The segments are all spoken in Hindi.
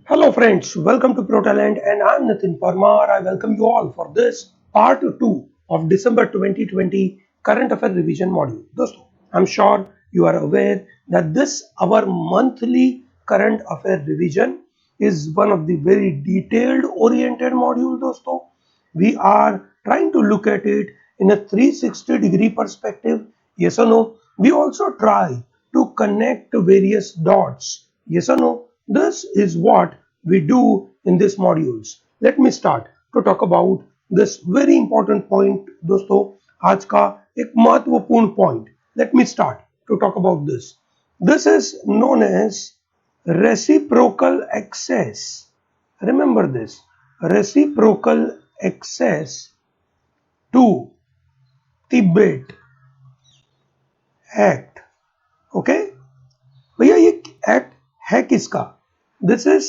Hello friends, welcome to ProTalent and I'm Nitin Parmar. I welcome you all for this part 2 of December 2020 current affair revision module. दोस्तों, I'm sure you are aware that this our monthly current affair revision is one of the very detailed oriented module दोस्तों. We are trying to look at it in a 360-degree perspective. Yes or no? We also try to connect various dots. Yes or no? This is what we do in these modules. Let me start to talk about this very important point दोस्तों. आज का एक महत्वपूर्ण point. Let me start to talk about this. This is known as reciprocal access. Remember this, reciprocal access to Tibet Act. Okay भैया ये एक्ट है किसका? This is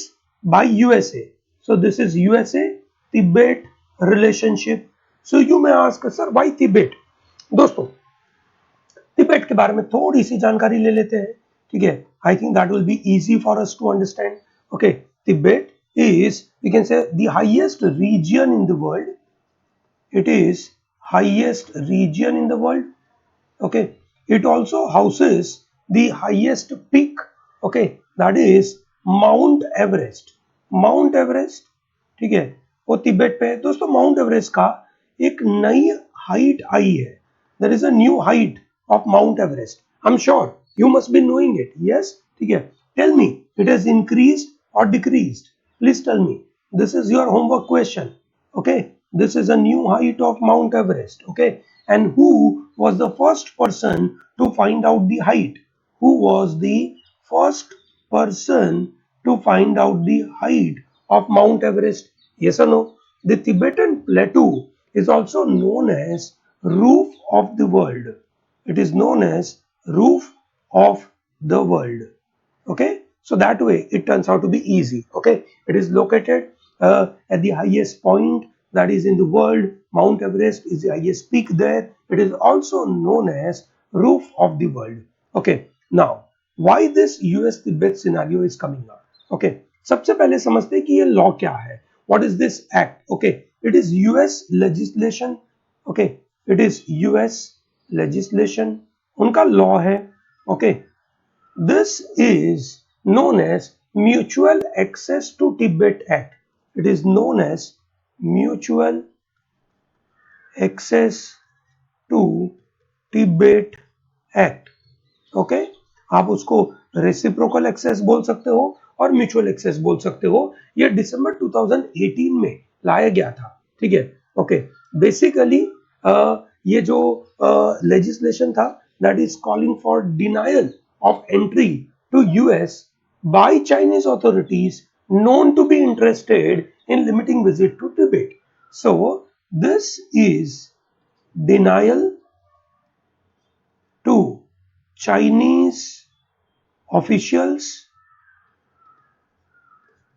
by USA. So this is USA Tibet relationship. So you may ask sir why Tibet. दोस्तों, तिब्बत के बारे में थोड़ी सी जानकारी ले लेते हैं. ठीक है, I think that will be easy for us to understand. Okay, Tibet is we can say the highest region in the world. It is highest region in the world. Okay, it also houses the highest peak. Okay, that is Mount Everest. Mount Everest, ठीक है, वो तिब्बत पे है. दोस्तों, माउंट एवरेस्ट का एक नई हाइट आई है. There is a new height of Mount Everest. I'm sure you must be knowing it. Yes, ठीक है. Tell me, it has increased or decreased? Please tell me. This is your homework question. Okay, this is a new height of Mount Everest. Okay, and who was the first person to find out the height? Who was the first person to find out the height of Mount Everest? Yes or no? The Tibetan plateau is also known as roof of the world. It is known as roof of the world. Okay, so that way it turns out to be easy. Okay, it is located at the highest point that is in the world. Mount Everest is the highest peak there. It is also known as roof of the world. Okay, now why this US Tibet scenario is coming up? Okay, सबसे पहले समझते हैं कि ये लॉ क्या है. What is this act? Okay, it is US legislation. Okay, it is US legislation. उनका लॉ है. Okay, this is known as Mutual Access to Tibet Act. It is known as Mutual Access to Tibet Act. Okay, आप उसको रेसिप्रोकल एक्सेस बोल सकते हो और म्यूचुअल एक्सेस बोल सकते हो. ये दिसंबर 2018 में लाया गया था. ठीक है. ओके, बेसिकली ये जो लेजिस्लेशन था that is calling for denial of entry to US by Chinese authorities known to be interested in limiting visit to Tibet. So this is denial to Chinese officials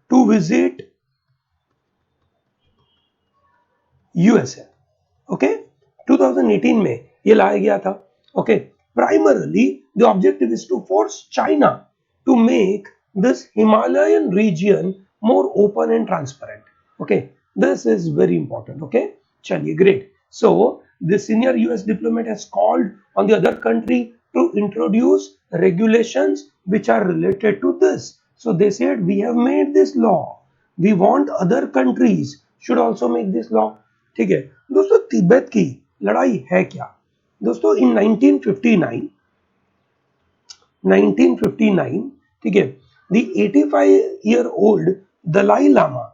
to visit USA. Okay, 2018 में ये लाया गया था. Okay, primarily the objective is to force China to make this Himalayan region more open and transparent. Okay, this is very important. Okay, chaliye, great. So the senior US diplomat has called on the other country to introduce regulations which are related to this. So they said, we have made this law, we want other countries should also make this law. ठीक है दोस्तों, तिब्बत की लड़ाई है क्या? दोस्तों, इन 1959, ठीक है, the 85-year-old Dalai Lama,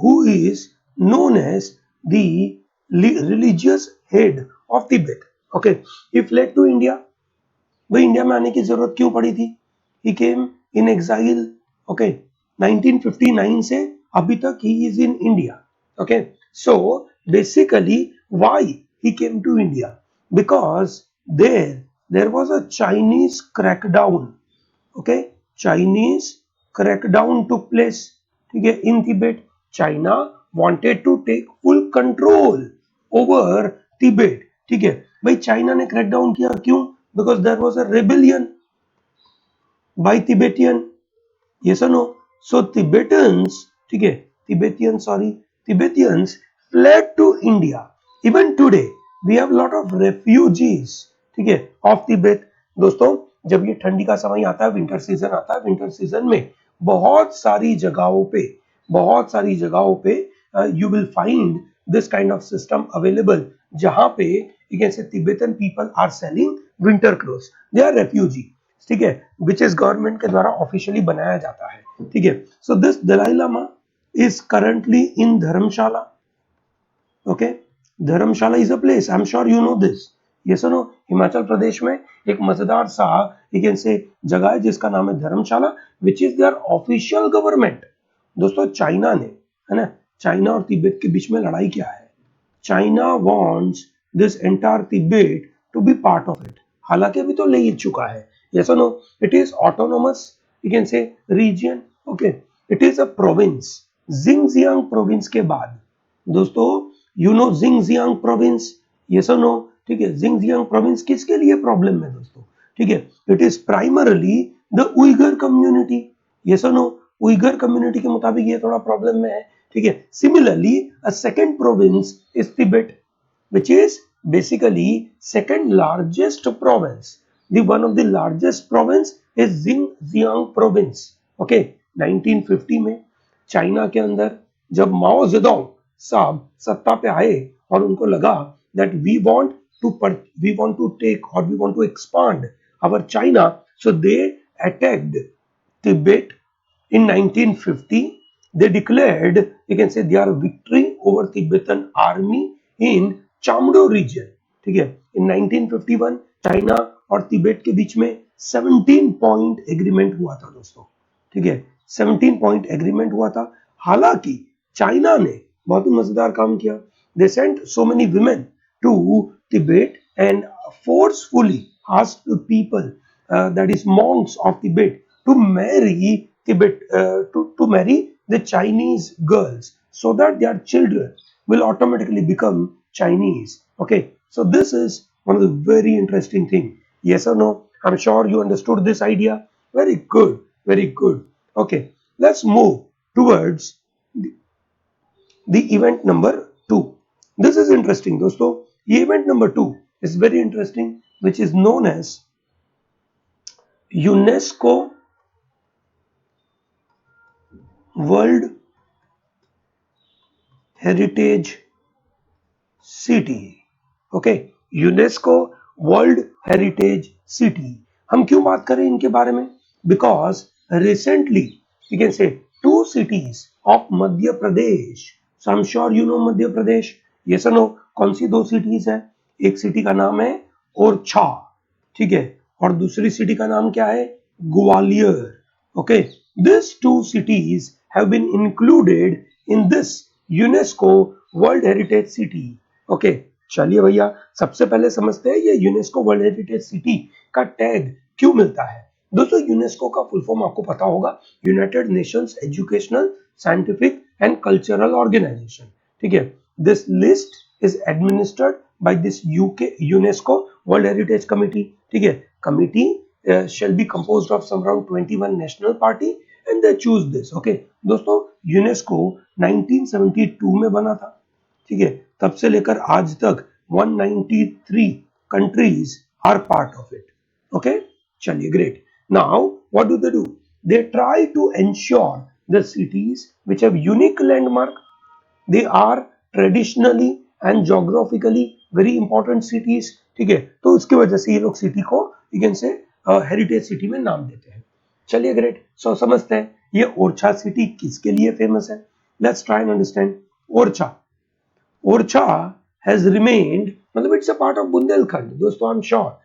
who is known as the religious head of Tibet, okay, he fled to India. भाई इंडिया में आने की जरूरत क्यों पड़ी थी? He came in exile. Okay, 1959 से अभी तक he is in India. Okay, so basically why he came to India? Because there was a Chinese crackdown. Okay, Chinese crackdown took place. ठीक है, in Tibet. China wanted to take full control over Tibet. ठीक है भाई, चाइना ने क्रैकडाउन किया. क्यों? Because there was a rebellion by Tibetan. Yes or no? सो तिबेटन्स, ठीक है, तिबेतियंस fled to India. Even today we have lot of refugees, ठीक है, ऑफ तिब्बत। दोस्तों जब ये ठंडी का समय आता है, विंटर सीजन आता है, विंटर सीजन में बहुत सारी जगहों पे you will find this kind of system available, जहां पे you can say Tibetan people are selling winter clothes, they are refugee, ठीक है, विच इज गवर्नमेंट के द्वारा ऑफिशियली बनाया जाता है, ठीक है। So this Dalai Lama is currently in Dharamshala, okay. Dharamshala is a place, I am sure you know this, ये सुनो, हिमाचल प्रदेश में एक मजेदार सा एक ऐसे जगह है जिसका नाम है Dharamshala, which is their official government. दोस्तों चाइना ने, है ना, चाइना और तिब्बत के बीच में लड़ाई क्या है, China wants this entire Tibet to be part of it, हालांकि अभी तो ले ही चुका है, यस और no, it is autonomous, you can say region, okay, it is a province. Xinjiang province के बाद दोस्तों, you know Xinjiang province, yes और नो, ठीक है, जिंगजियांग प्रोविंस किसके लिए प्रॉब्लम है दोस्तों, ठीक है, it is primarily the Uyghur community, yes और नो, उइगर कम्युनिटी के मुताबिक ये थोड़ा प्रॉब्लम में है, ठीक है। Similarly a second province is Tibet, which is basically second largest province. The one of the largest province is Xinjiang province. Okay, 1950 में चाइना के अंदर जब माओ जेडोंग साहब सत्ता पे आए और उनको लगा that we want to take or we want to expand our China, so they attacked Tibet in 1950. They declared, you can say, their victory over Tibetan army in Chamdo region, ठीक है। इन 1951 चाइना और तिब्बत के बीच में 17 पॉइंट एग्रीमेंट हुआ था दोस्तों, ठीक है, 17 पॉइंट एग्रीमेंट हुआ था। हालांकि चाइना ने बहुत ही मजेदार काम किया, they sent so many women to Tibet and forcefully asked people, that is monks of Tibet, to marry to marry the Chinese girls, so that their children will automatically become Chinese. Okay, so this is one of the very interesting thing. Yes or no? I'm sure you understood this idea. Very good, very good. Okay, let's move towards the event number 2. This is interesting दोस्तों, ये event number 2 is very interesting, which is known as UNESCO world heritage city, okay, UNESCO World heritage city. हम क्यों बात करें इनके बारे में, बिकॉज रिसेंटली यू कैन से 2 cities of Madhya Pradesh, so I am sure you no Madhya Pradesh, yes और नो, कौन सी 2 cities है, एक सिटी का नाम है ओरछा, ठीक है, और दूसरी सिटी का नाम क्या है, Gwalior, okay. These 2 cities have been included in this UNESCO World Heritage City. Okay, चलिए भैया सबसे पहले समझते हैं ये यूनेस्को वर्ल्ड हेरिटेज सिटी का टैग क्यों मिलता है। दोस्तों यूनेस्को का फुल फॉर्म आपको पता होगा, United Nations Educational Scientific and Cultural Organization, ठीक है। This list is administered by this UK UNESCO World Heritage Committee, ठीक है। Committee shall be composed of some around 21 national party and they choose this. Okay, दोस्तों यूनेस्को 1972 में बना था, ठीक है, तब से लेकर आज तक 193 countries are part of it. Okay, चलिए great. Now what do? They try to ensure the cities which have unique landmark, they are traditionally and geographically very important cities, ठीक है, तो उसकी वजह से ये लोग सिटी को यू कैन से हेरिटेज सिटी में नाम देते हैं। चलिए ग्रेट, सो समझते हैं ये ओरछा सिटी किसके लिए फेमस है। Let's try and understand. Orchha, Orchha has remained, मतलब it's a part of Bundelkhand दोस्तों, I am sure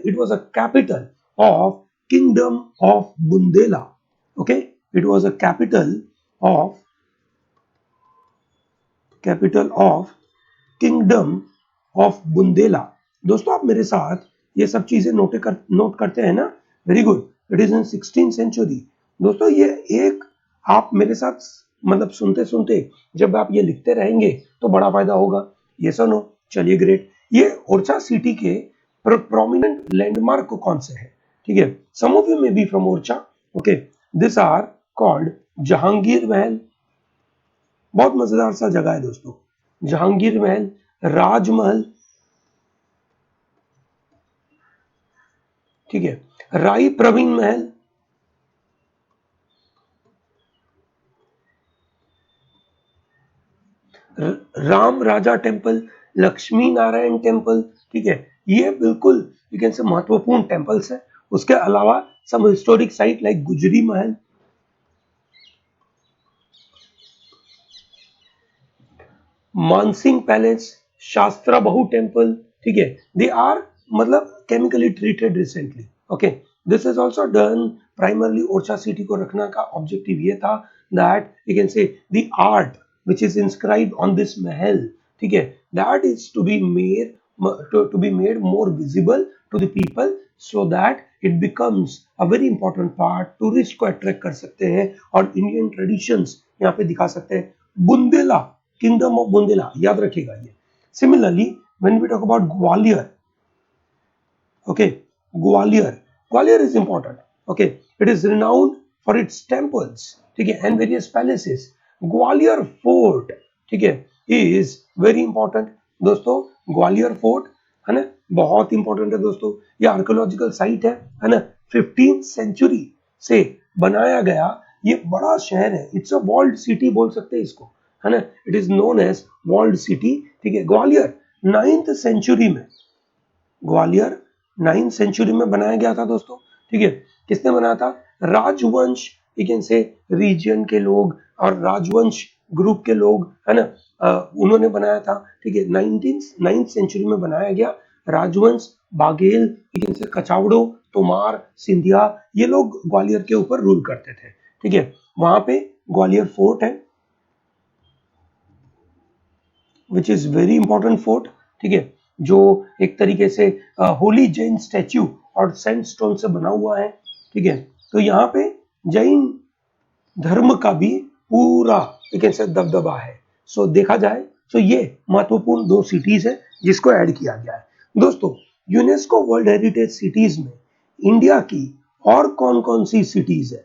it was a capital of kingdom of Bundela, okay, it was a capital of kingdom of Bundela. दोस्तों आप मेरे साथ ये सब चीजें नोट करते हैं ना, very good, it is in 16th century. दोस्तों ये एक आप मेरे साथ मतलब सुनते सुनते जब आप ये लिखते रहेंगे तो बड़ा फायदा होगा, ये सुनो, चलिए ग्रेट। ये ओरछा सिटी के प्रोमिनेंट लैंडमार्क कौन से है, ठीक है, some of you may be from Orchha, okay, this are called Jahangir Mahal, बहुत मजेदार सा जगह है दोस्तों, जहांगीर महल, राजमहल, ठीक है, राय प्रवीण महल, राम राजा टेम्पल, लक्ष्मी नारायण टेम्पल, ठीक है, ये बिल्कुल यू कैन से महत्वपूर्ण टेम्पल्स है। उसके अलावा सम हिस्टोरिक साइट लाइक गुजरी महल, मानसिंह पैलेस, शास्त्रा बहु टेम्पल, ठीक है, दे आर मतलब chemically treated recently. Okay, this is also done primarily Orchha city को रखना का ऑब्जेक्टिव ये था दैट यू कैन से the art which is inscribed on this महल, ठीक है, that is to be made more visible to the people so that it becomes a very important part, tourist को अट्रैक्ट कर सकते हैं और इंडियन ट्रेडिशंस यहाँ पे दिखा सकते हैं। बुंदेला, किंगडम ऑफ बुंदेला, याद रखिएगा ये। Similarly when we talk about Gwalior, okay, Gwalior is important, okay, it is renowned for its temples, ठीक है, and various palaces। Gwalior fort, ठीक है, is very important दोस्तों। ग्वालियर फोर्ट है ना, बहुत इंपॉर्टेंट है दोस्तों, ये आर्कियोलॉजिकल साइट है ना, 15th सेंचुरी से बनाया गया ये बड़ा शहर है, इट्स अ वॉल्ड सिटी बोल सकते हैं इसको, है ना, it is known as walled city, ठीक है। ग्वालियर 9th सेंचुरी में, ग्वालियर 9th सेंचुरी में बनाया गया था दोस्तों, ठीक है। किसने बनाया था? राजवंश, यू कैन से रीजन के लोग और राजवंश ग्रुप के लोग, है ना, उन्होंने बनाया था, ठीक है। 9th सेंचुरी में बनाया गया। राजवंश, बाघेल, यू कैन से कचावड़ो, तोमार, सिंधिया, ये लोग ग्वालियर के ऊपर रूल करते थे, ठीक है। वहां पे ग्वालियर फोर्ट है which is very important fort, ठीक है, जो एक तरीके से होली जैन स्टैच्यू और सैंडस्टोन से बना हुआ है, ठीक है। तो यहाँ पे जैन धर्म का भी पूरा एक ऐसे दबदबा है। सो देखा जाए तो ये महत्वपूर्ण 2 सिटीज है जिसको ऐड किया गया है दोस्तों। यूनेस्को वर्ल्ड हेरिटेज सिटीज में इंडिया की और कौन कौन सी सिटीज है?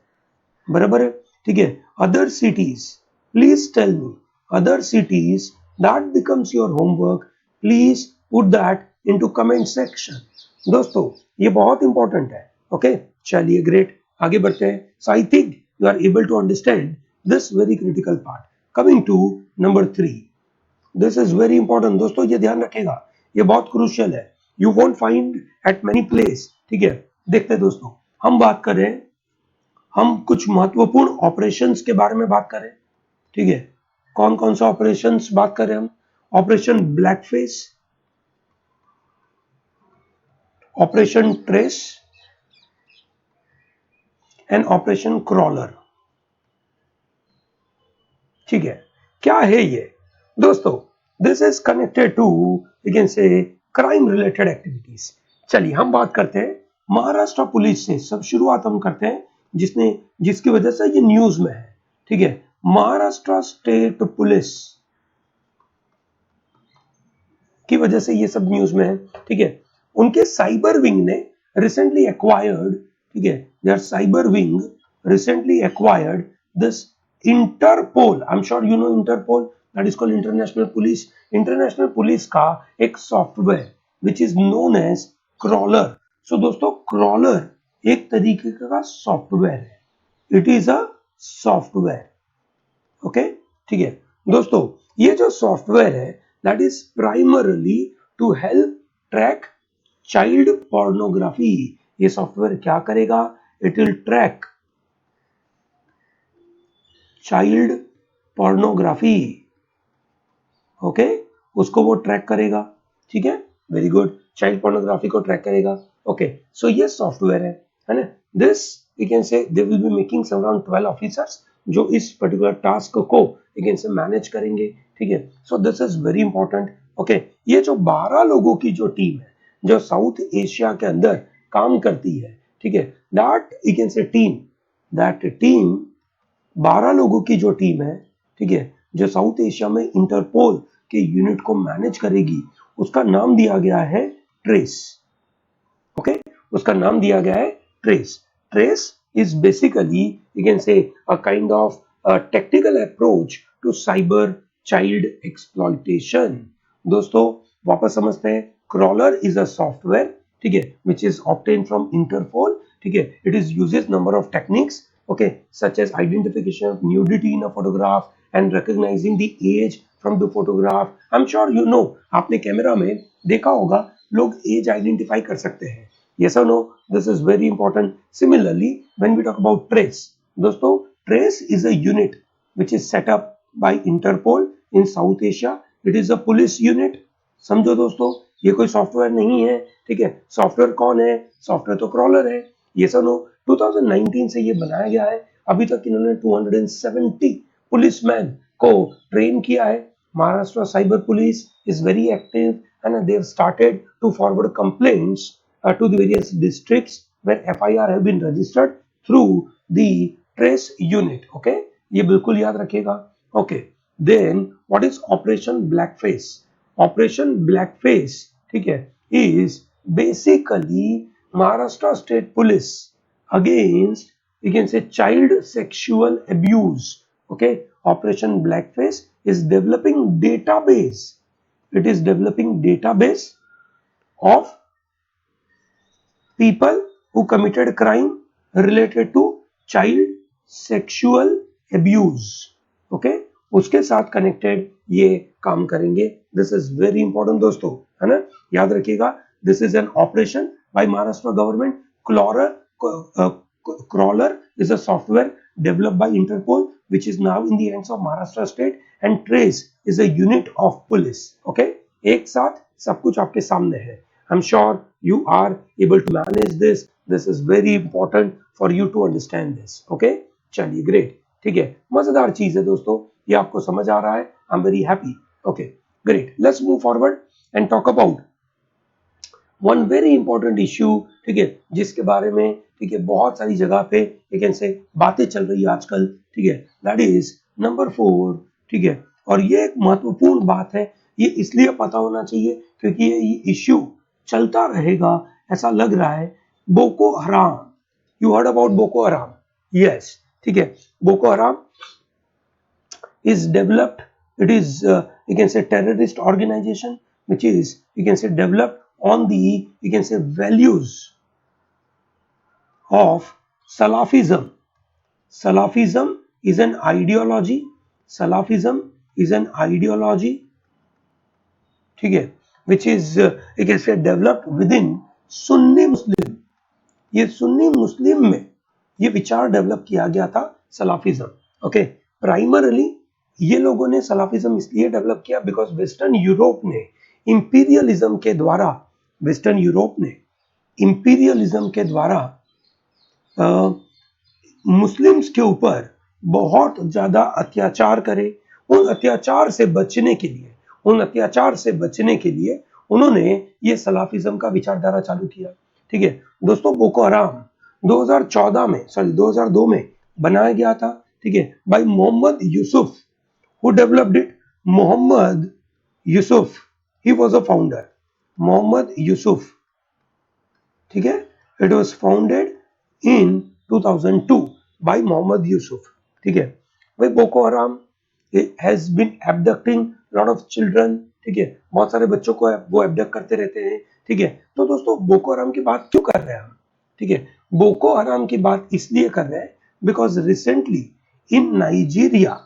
बराबर है, ठीक है। Other cities, please tell me, other cities that becomes your homework, please put that into comment section दोस्तों, ये बहुत इंपॉर्टेंट है। ओके, चलिए ग्रेट, आगे बढ़ते हैं। So I think you are able to understand this very critical part. Coming to number 3, this is very important दोस्तों, ये ध्यान रखेगा, ये बहुत क्रूशियल है, you won't find at many place, ठीक है। देखते हैं दोस्तों, हम बात कर रहे हैं, हम कुछ महत्वपूर्ण ऑपरेशंस के बारे में बात करें, ठीक है। कौन कौन सा ऑपरेशंस बात करें हम? Operation Blackface, Operation Trace and Operation Crawler, ठीक है। क्या है ये दोस्तों? This is connected to you can say crime related activities. चलिए हम बात करते हैं महाराष्ट्र पुलिस से, सब शुरुआत हम करते हैं जिसकी वजह से ये न्यूज में है, ठीक है। महाराष्ट्र स्टेट पुलिस की वजह से ये सब न्यूज में है, ठीक है। उनके साइबर विंग ने रिसेंटली एक्वायर्ड, ठीक है, their cyber wing recently acquired this Interpol, I am sure you know Interpol, that is called international police. International police का एक software which is known as crawler. So दोस्तों, क्रॉलर एक तरीके का सॉफ्टवेयर है, it is a software, okay, ठीक है दोस्तों। ये जो सॉफ्टवेयर है that is primarily to help track child pornography. ये सॉफ्टवेयर क्या करेगा? It will track child pornography, okay, उसको वो ट्रैक करेगा, ठीक है, वेरी गुड, चाइल्ड पोर्नोग्राफी को ट्रैक करेगा, ओके। सो ये सॉफ्टवेयर है ना, this you can say they will be making some around 12 officers जो इस पर्टिकुलर टास्क को यू कैन से मैनेज करेंगे, ठीक है। So this is very important, okay. ये जो 12 लोगों की जो टीम है जो साउथ एशिया के अंदर काम करती है, ठीक है, दैट यू कैन से टीम 12 लोगों की जो टीम है, ठीक है, जो साउथ एशिया में इंटरपोल के यूनिट को मैनेज करेगी, उसका नाम दिया गया है ट्रेस, ओके, उसका नाम दिया गया है trace. Trace is basically, you can say, a kind of a tactical approach to cyber child exploitation. दोस्तों वापस समझते हैं, क्रॉलर इज अ सॉफ्टवेयर, ठीक है, which is obtained from Interpol, ठीक है, it is uses number of techniques, okay, such as identification of nudity in a photograph and recognizing the age from the photograph. I'm sure you know, आपने कैमरा में देखा होगा लोग एज आइडेंटिफाई कर सकते हैं. Yes or no? This is very important. Similarly, when we talk about trace, दोस्तों trace is a unit which is set up by Interpol in South Asia. It is a police unit. समझो दोस्तों, ये कोई सॉफ्टवेयर नहीं है, ठीक है. सॉफ्टवेयर कौन है? सॉफ्टवेयर तो क्रॉलर है. Yes or no? 2019 से ये बनाया गया है. अभी तक इन्होंने 270 पुलिसमैन को ट्रेन किया है. Maharashtra Cyber Police is very active and they have started to forward complaints to the various districts where FIR have been registered through the trace unit. Okay, ये बिल्कुल याद रखिएगा. Okay, then what is Operation Blackface? Operation Blackface, ठीक है, is basically Maharashtra State Police against, you can say, child sexual abuse. Okay, Operation Blackface is developing database. It is developing database of people who committed crime related to child sexual abuse. Okay, उसके साथ कनेक्टेड ये काम करेंगे. दिस इज वेरी इंपॉर्टेंट दोस्तों, है ना, याद रखिएगा. This is an operation by Maharashtra government. Crawler is a software developed by Interpol, which is now in the hands of Maharashtra state, and Trace is a unit of police. Okay, एक साथ सब कुछ आपके सामने है. I'm sure you are able to manage this. This is very important for you to understand this. Okay, चलिए great, ठीक है, मजेदार चीज है दोस्तों, ये आपको समझ आ रहा है. I'm very happy. Okay, great. Let's move forward and talk about one very important issue, ठीक है, जिसके बारे में, ठीक है, बहुत सारी जगह पे लेकिन से बातें चल रही है आजकल, ठीक है, दैट इज नंबर 4. ठीक है, और ये एक महत्वपूर्ण बात है. ये इसलिए पता होना चाहिए क्योंकि ये इश्यू चलता रहेगा ऐसा लग रहा है. बोको हराम, यू हर्ड अबाउट बोको हराम? यस, ठीक है, बोको हराम is developed, it is you can say terrorist organization which is, you can say, developed on the, you can say, values of Salafism. Salafism is an ideology. Salafism is an ideology, ठीक है, which is you can say developed within Sunni Muslim. ये सुन्नी मुस्लिम में ये विचार डेवलप किया गया था, सलाफिज्म. ओके, प्राइमरली ये लोगों ने सलाफिज्म इसलिए डेवलप किया बिकॉज वेस्टर्न यूरोप ने इंपीरियलिज्म के द्वारा, वेस्टर्न यूरोप ने इंपीरियलिज्म के द्वारा मुस्लिम्स के ऊपर बहुत ज्यादा अत्याचार करे. उन अत्याचार से बचने के लिए, उन अत्याचार से बचने के लिए उन्होंने ये सलाफिज्म का विचारधारा चालू किया. ठीक है दोस्तों, बोको हराम 2014 में, सॉरी 2002 में बनाया गया था, ठीक है, by Mohammad Yusuf. Who developed it? Mohammad Yusuf, he was a founder. Mohammad Yusuf, ठीक है, it was founded in 2002 by Mohammad Yusuf. ठीक है भाई, Boko Haram has been abducting lot of children. ठीक है, बहुत सारे बच्चों को वो एब्डक्ट करते रहते हैं. ठीक है, तो दोस्तों बोको हराम की बात क्यों कर रहे हैं हम? ठीक है, बोको हराम की बात इसलिए कर रहे हैं because recently in Nigeria,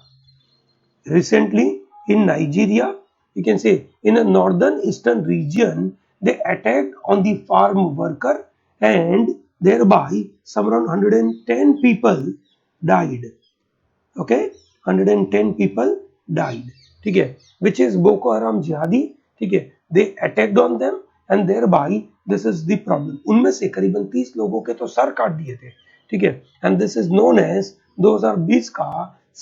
you can say in a northern eastern region, they attacked on the farm worker and thereby some around 110 people died. Okay, 110 people died. ठीक है, which is Boko Haram jihadi. ठीक है, they attacked on them and thereby this is the problem. उनमें से करीबन 30 लोगों के तो सर काट दिए थे. ठीक है, and this is known as 2020 का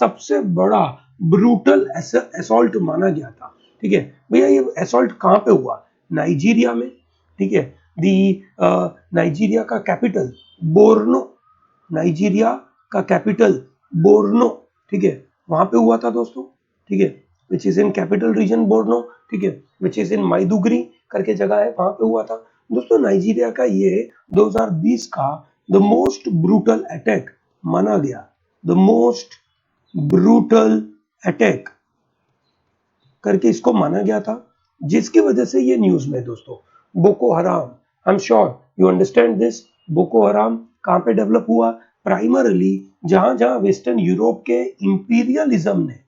सबसे बड़ा ब्रूटल असॉल्ट माना गया था. ठीक है भैया, ये असॉल्ट कहाँ पे हुआ? नाइजीरिया में. ठीक है, दी नाइजीरिया का कैपिटल बोर्नो, नाइजीरिया का कैपिटल बोर्नो, ठीक है, वहां पे हुआ था दोस्तों. ठीक है, which is in capital region Borno. ठीक है, विच इज इन माइदुगरी करके जगह है, वहां पे हुआ था दोस्तों. नाइजीरिया का ये 2020 का द मोस्ट ब्रूटल अटैक माना गया, द मोस्ट ब्रूटल अटैक करके इसको माना गया था, जिसकी वजह से ये न्यूज में दोस्तों बोको हराम, आई am sure you understand this. Boko हराम कहां पे डेवलप हुआ? प्राइमरली जहां जहां वेस्टर्न यूरोप के इंपीरियलिज्म ने,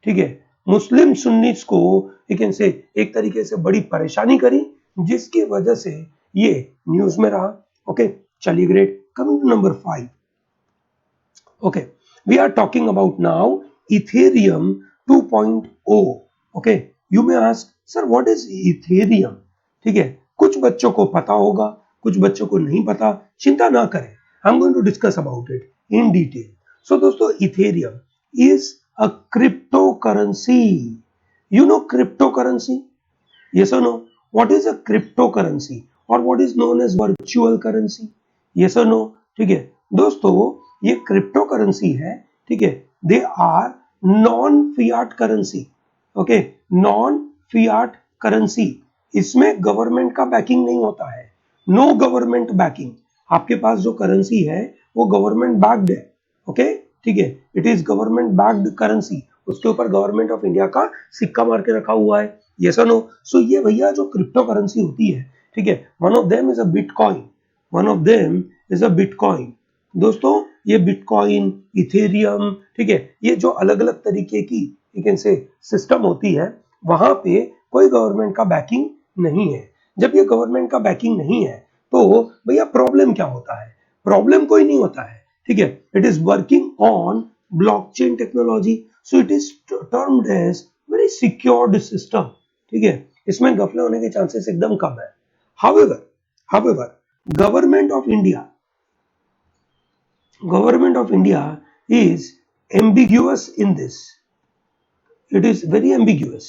ठीक है, मुस्लिम सुन्नीस को से एक तरीके से बड़ी परेशानी करी, जिसकी वजह से ये न्यूज में रहा। ओके, चलिए great, coming to number 5। okay, we are talking about now ethereum 2.0। okay, you may ask sir what is ethereum? ठीक है, कुछ बच्चों को पता होगा, कुछ बच्चों को नहीं पता, चिंता ना करें, I'm going to discuss about it in detail। so दोस्तों, ethereum is a cryptocurrency। you know cryptocurrency? yes or no? what is a cryptocurrency or what is known as virtual currency? yes or no? ठीक है दोस्तों, ये क्रिप्टो करेंसी है, ठीक है, they are non fiat currency. Okay, non fiat currency, इसमें गवर्नमेंट का बैकिंग नहीं होता है, नो गवर्नमेंट बैकिंग। आपके पास जो करेंसी है वो गवर्नमेंट बैक्ड है। ओके, ठीक है, it is government backed currency, उसके ऊपर गवर्नमेंट ऑफ इंडिया का सिक्का मार के रखा हुआ है। यस और नो? सो ये भैया जो क्रिप्टो करेंसी होती है, ठीक है, one of them is a bitcoin, one of them is a bitcoin. दोस्तों, ये बिटकॉइन, इथेरियम, ठीक है, ये जो अलग अलग तरीके की से सिस्टम होती है, वहां पे कोई गवर्नमेंट का बैकिंग नहीं है। जब ये गवर्नमेंट का बैकिंग नहीं है तो भैया प्रॉब्लम क्या होता है? प्रॉब्लम कोई नहीं होता है, ठीक है, it is working on blockchain technology, so it is termed as very secured system. ठीक है, इसमें गफले होने के चांसेस एकदम कम है। However government of India, government of India is ambiguous in this, it is very ambiguous।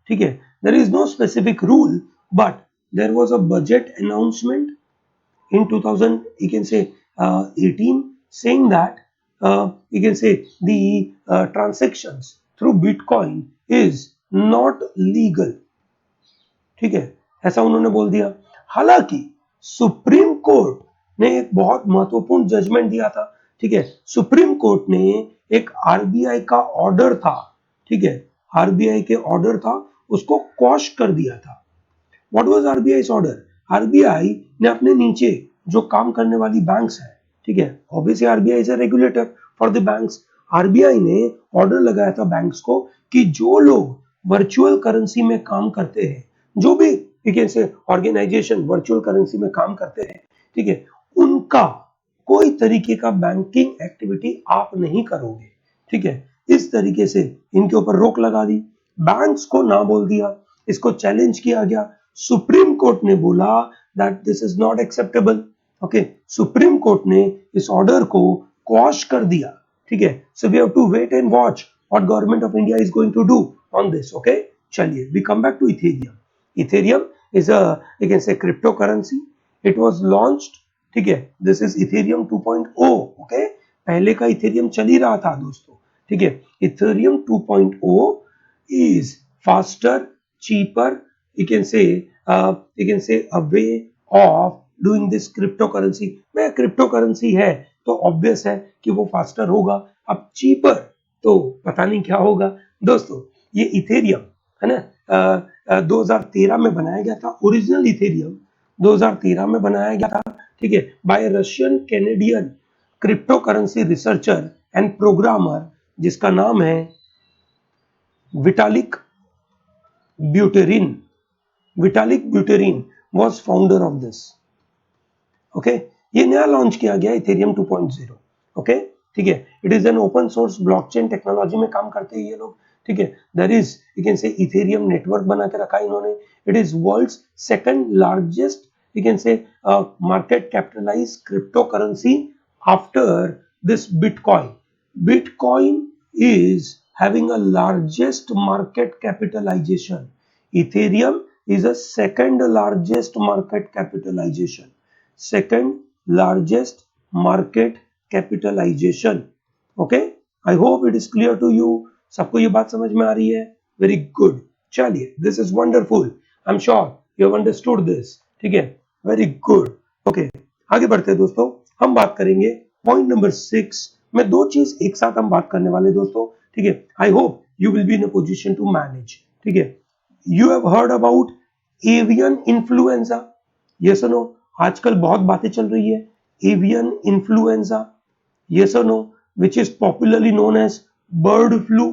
ठीक है, there is no specific rule, but there was a budget announcement in 2000 you can say 18 saying that you can say the transactions through bitcoin is not legal। ठीक है, ऐसा उन्होंने बोल दिया। हालांकि सुप्रीम कोर्ट ने एक बहुत महत्वपूर्ण जजमेंट दिया था। ठीक है, सुप्रीम कोर्ट ने एक आरबीआई का ऑर्डर था, ठीक है, आरबीआई के ऑर्डर था, उसको क्वॉश कर दिया था। What was RBI order? RBI ने अपने नीचे जो काम करने वाली बैंक्स है, ठीक है, obviously RBI is a regulator for the banks, RBI ने ऑर्डर लगाया था बैंक्स को कि जो लोग वर्चुअल करेंसी में काम करते हैं, जो भी से ऑर्गेनाइजेशन वर्चुअल करेंसी में काम करते हैं, ठीक है, उनका कोई तरीके का बैंकिंग एक्टिविटी आप नहीं करोगे। ठीक है, इस तरीके से इनके ऊपर रोक लगा दी, बैंक्स को ना बोल दिया, इसको चैलेंज किया गया। सुप्रीम कोर्ट ने बोला that this is not acceptable. Okay, supreme court ने इस ऑर्डर को क्वॉश कर दिया। ठीक है, so we have to wait and watch what government of India is going to do on this. Okay, चलिए we come back to Ethereum. Ethereum is a you can say cryptocurrency, it was launched। ठीक है, this is ethereum 2.0। ओके, पहले का इथेरियम चल ही रहा था दोस्तों। ठीक है, Ethereum 2.0 is faster, cheaper, you can say a way of doing this cryptocurrency। मैं cryptocurrency है तो ऑब्वियस है कि वो फास्टर होगा। अब चीपर तो पता नहीं क्या होगा दोस्तों। ये इथेरियम है ना, 2013 में बनाया गया था, ओरिजिनल इथेरियम 2013 में बनाया गया था। ठीक है, bye Russian Canadian crypto currency researcher and programmer, जिसका नाम है Vitalik Buterin. Vitalik Buterin was founder of this. Okay, ये नया लॉन्च किया गया इथेरियम 2.0। ओके, ठीक है, it is an open source blockchain technology में काम करते हैं ये लोग। ठीक है, there is you can say Ethereum network बना के रखा इन्होंने। It is world's second largest you can say market capitalize crypto currency after this bitcoin. Bitcoin is having a largest market capitalization, ethereum is a second largest market capitalization, second largest market capitalization। okay, I hope it is clear to you। सबको ये बात समझ में आ रही है? वेरी गुड, चलिए, this is wonderful, I am sure you have understood this. ठीक है, वेरी गुड। ओके, आगे बढ़ते हैं दोस्तों, हम बात करेंगे पॉइंट नंबर 6 में। दो चीज एक साथ हम बात करने वाले दोस्तों, ठीक है। I hope you will be in a position to manage, ठीक है। You have heard about avian influenza, yes और नो? आजकल बहुत बातें चल रही है avian influenza, yes or no, which is popularly known as bird flu,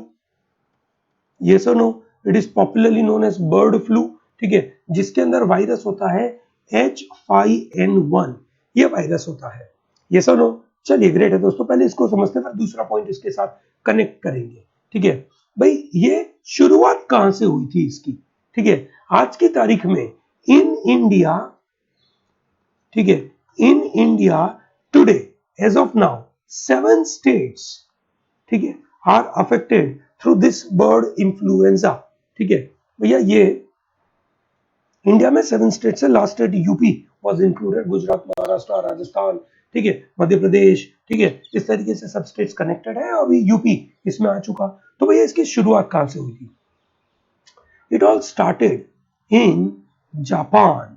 yes or no, it is popularly known as bird flu, ठीक है, जिसके अंदर वायरस होता है H5N1, ये वायरस होता है, yes or no? चलिए ग्रेट है दोस्तों, पहले इसको समझते हैं फिर दूसरा पॉइंट इसके साथ कनेक्ट करेंगे, ठीक है। भाई ये शुरुआत कहां से हुई थी इसकी, ठीक है। आज की तारीख में इन इंडिया, ठीक है, in India today as of now 7 states, ठीक है, are affected through this bird influenza, ठीक है। भैया ये इंडिया में 7 स्टेट्स है, last state UP was included, Gujarat, Maharashtra, Rajasthan, ठीक है, मध्य प्रदेश, ठीक है, इस तरीके से सब स्टेट्स कनेक्टेड है, अभी यूपी इसमें आ चुका। तो भैया इसकी शुरुआत कहां से हुई थी? It all started in Japan,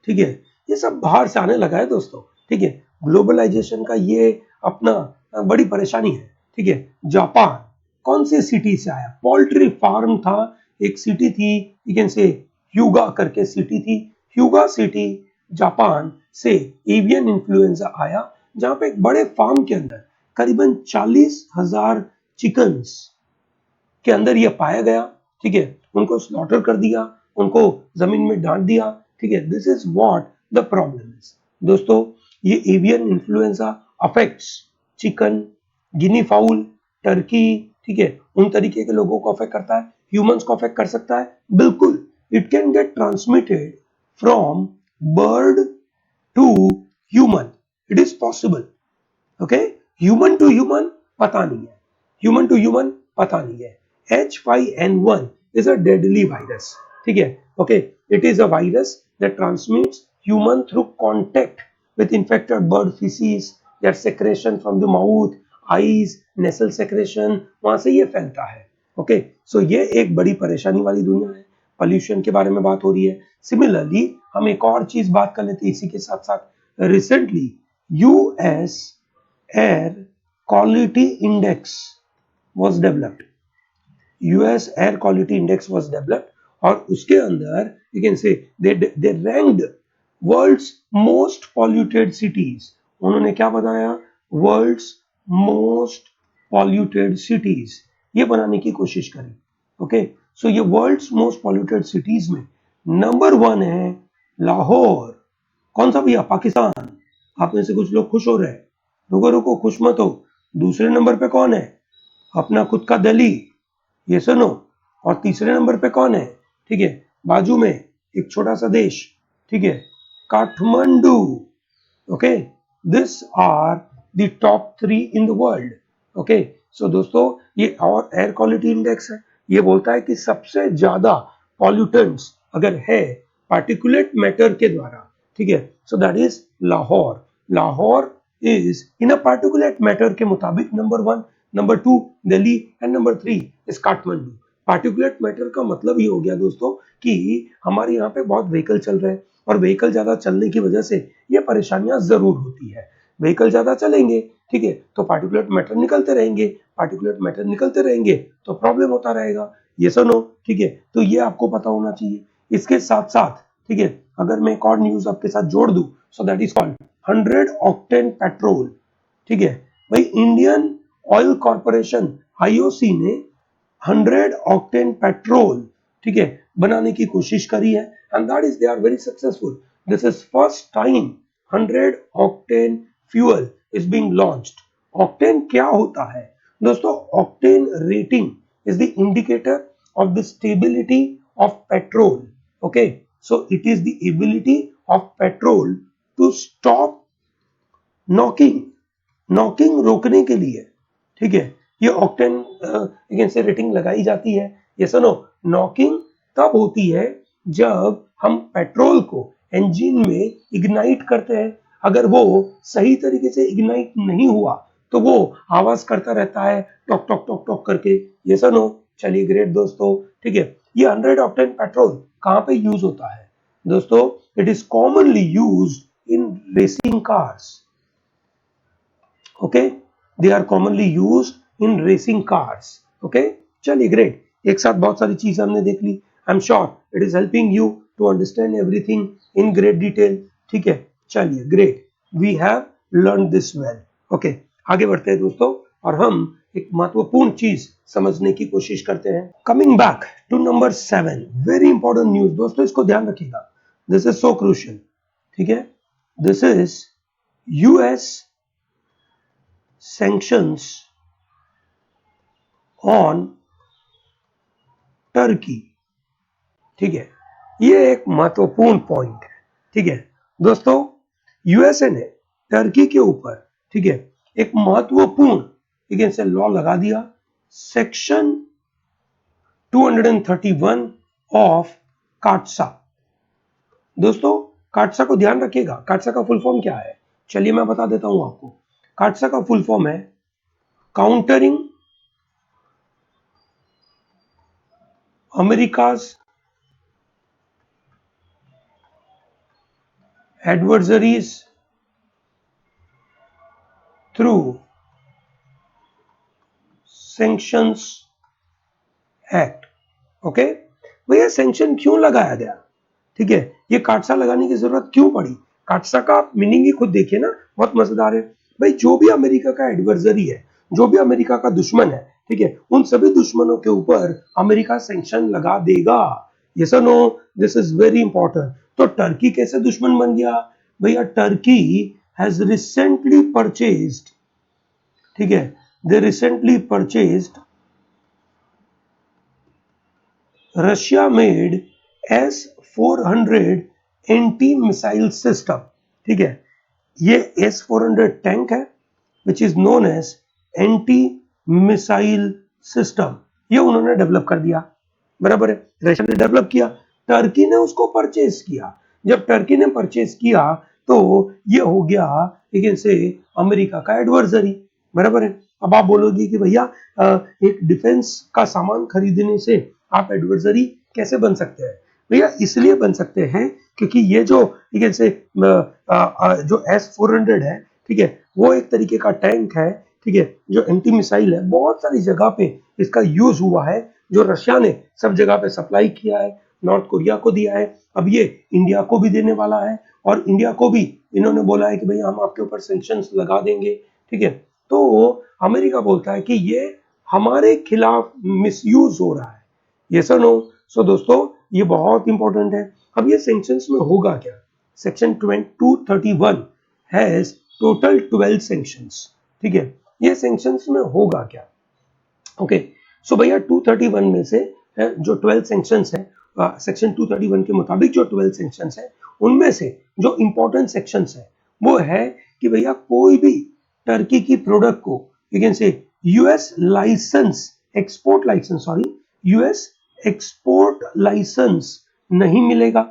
ठीक है। ये सब बाहर से आने लगा है दोस्तों, ठीक है। ग्लोबलाइजेशन का ये अपना बड़ी परेशानी है, ठीक है। जापान कौन से सिटी से आया? पोल्ट्री फार्म था, एक सिटी थी, यू कैन से ह्यूगा करके सिटी थी, ह्यूगा सिटी जापान से एवियन इन्फ्लुएंजा आया, जहां पे एक बड़े फार्म के अंदर करीबन 40,000 चिकन्स के अंदर ये पाया गया, ठीक है। उनको स्लॉटर कर दिया, उनको जमीन में डांट दिया, ठीक है। This is what the problem is दोस्तों। ये एवियन इन्फ्लुएंजा अफेक्ट्स चिकन, गिनी फाउल, टर्की, ठीक है, उन तरीके के लोगों को अफेक्ट करता है। ह्यूमंस को अफेक्ट कर सकता है, बिल्कुल। It can get transmitted from bird to human, it is possible, okay. Human to human पता नहीं है, ह्यूमन टू ह्यूमन पता नहीं है। H5N1 is a deadly virus, ठीक है, okay. It is a virus that transmits human through contact with infected bird feces, their secretion from the mouth, eyes, nasal secretion, वहां से ये फैलता है, okay. So ये एक बड़ी परेशानी वाली दुनिया है। पोल्यूशन के बारे में बात हो रही है। सिमिलरली हम एक और चीज बात कर लेते हैं इसी के साथ साथ। Recently US air quality index was developed, US Air Quality Index was developed, और उसके अंदर you can say they ranked world's most polluted cities। उन्होंने क्या बताया? world's most polluted cities ये बनाने की कोशिश करी, ओके। सो ये world's most polluted cities में नंबर 1 है लाहौर। कौन सा भैया? पाकिस्तान। आप में से कुछ लोग खुश हो रहे हैं, रुको रुको, खुश मत हो। दूसरे नंबर पे कौन है? अपना खुद का दिल्ली, ये सुनो। और तीसरे नंबर पे कौन है? ठीक है, बाजू में एक छोटा सा देश, ठीक है, Kathmandu, okay. This are the top 3 in the world, okay. So दोस्तों ये और एयर क्वालिटी इंडेक्स है, ये बोलता है कि सबसे ज्यादा पॉल्यूटेंट्स अगर है पार्टिकुलेट मैटर के द्वारा, ठीक है, so that is Lahore. Lahore is in a particulate matter के मुताबिक number 1, number 2 Delhi and number 3 is Kathmandu. Particulate matter का मतलब ये हो गया दोस्तों कि हमारे यहाँ पे बहुत व्हीकल चल रहे हैं, और व्हीकल ज्यादा चलने की वजह से ये परेशानियां जरूर होती है। व्हीकल ज्यादा चलेंगे, ठीक है, तो पार्टिकुलेट मैटर निकलते रहेंगे, पार्टिकुलेट मैटर निकलते रहेंगे तो प्रॉब्लम होता रहेगा, ये सुनो, ठीक है। तो ये आपको पता होना चाहिए। इसके साथ साथ, ठीक है, अगर मैं एक और न्यूज आपके साथ जोड़ दूं, so that is called 100 octane petrol, ठीक है। भाई इंडियन ऑयल कॉर्पोरेशन आईओसी ने 100 ऑक्टेन पेट्रोल, ठीक है, बनाने की कोशिश करी है, and that is they are very successful. This is first time 100 octane fuel is being launched. Octane क्या होता है दोस्तों? Octane rating is the indicator of the stability of petrol, okay. So it is the ability of petrol to stop knocking, knocking रोकने के लिए, ठीक है, ये ऑक्टेन से रेटिंग लगाई जाती है। ये सुनो, नॉकिंग तब होती है जब हम पेट्रोल को इंजन में इग्नाइट करते हैं, अगर वो सही तरीके से इग्नाइट नहीं हुआ तो वो आवाज करता रहता है टॉक टॉक टॉक टॉक करके, ये सुनो। चलिए ग्रेट दोस्तों, ठीक है। ये 100 ऑक्टेन पेट्रोल कहां पे यूज होता है दोस्तों? It is commonly used in racing cars. Okay, they are commonly used in racing cars. Okay, चलिए ग्रेट, एक साथ बहुत सारी चीजें हमने देख ली. I am sure it is helping you to understand everything in great detail. ठीक है, चलिए great, we have learn this well. Okay, आगे बढ़ते हैं दोस्तों, और हम एक महत्वपूर्ण चीज समझने की कोशिश करते हैं. Coming back to number 7, very important news दोस्तों, इसको ध्यान रखिएगा, दिस इज सो क्रूशियल. ठीक है, this is US sanctions on Turkey. ठीक है, ये एक महत्वपूर्ण पॉइंट है. ठीक है दोस्तों, यूएसए ने टर्की के ऊपर, ठीक है, एक महत्वपूर्ण, ठीक है, लॉ लगा दिया, सेक्शन 231 ऑफ काटसा. दोस्तों काटसा को ध्यान रखिएगा, काटसा का फुल फॉर्म क्या है, चलिए मैं बता देता हूं आपको. काटसा का फुल फॉर्म है countering America's adversaries through sanctions act. Okay, भैया सैंक्शन क्यों लगाया गया, ठीक है, ये काटसा लगाने की जरूरत क्यों पड़ी. काटसा का मीनिंग ही खुद देखिए ना, बहुत मजेदार है. भाई जो भी अमेरिका का एडवर्सरी है, जो भी अमेरिका का दुश्मन है, ठीक है, उन सभी दुश्मनों के ऊपर अमेरिका सैंक्शन लगा देगा. यस और no, this is very important. तो टर्की कैसे दुश्मन बन गया, भैया टर्की हैज रिसेंटली परचेज्ड, ठीक है, they recently purchased Russia made S-400 anti missile system. ठीक है, ये S-400 टैंक है which is known as anti missile system. ये उन्होंने डेवलप कर दिया, बराबर है, रशिया ने डेवलप किया, टर्की ने उसको परचेज किया. जब टर्की ने परचेज किया तो ये हो गया लेकिन से अमेरिका का एडवर्सरी, बराबर है. अब आप बोलोगे कि भैया एक डिफेंस का सामान खरीदने से आप एडवर्सरी कैसे बन सकते हैं. भैया इसलिए बन सकते हैं क्योंकि ये जो, ठीक है, से जो S-400 है, ठीक है, वो एक तरीके का टैंक है, ठीक है, जो एंटी मिसाइल है, बहुत सारी जगह पे इसका यूज हुआ है, जो रशिया ने सब जगह पे सप्लाई किया है, नॉर्थ कोरिया को दिया है, अब ये इंडिया को भी देने वाला है, और इंडिया को भी इन्होंने बोला है कि भाई हम आपके ऊपर सैंक्शंस लगा देंगे. ठीक है, तो अमेरिका बोलता है कि ये हमारे खिलाफ मिसयूज हो रहा है. ये सर नो. सो दोस्तों ये बहुत इंपॉर्टेंट है. अब ये सैंक्शंस में होगा क्या, सेक्शन 231 हैज टोटल 12 सैंक्शंस. ठीक है, ये सैंक्शंस में होगा क्या. ओके, सो भैया 231 में से जो 12 सैंक्शंस है, सेक्शन 231 के मुताबिक जो 12 सैंक्शंस है, उनमें से जो इंपॉर्टेंट सेक्शंस है वो है कि भैया कोई भी टर्की की प्रोडक्ट को, you can say US license, export license, sorry, US export license नहीं मिलेगा.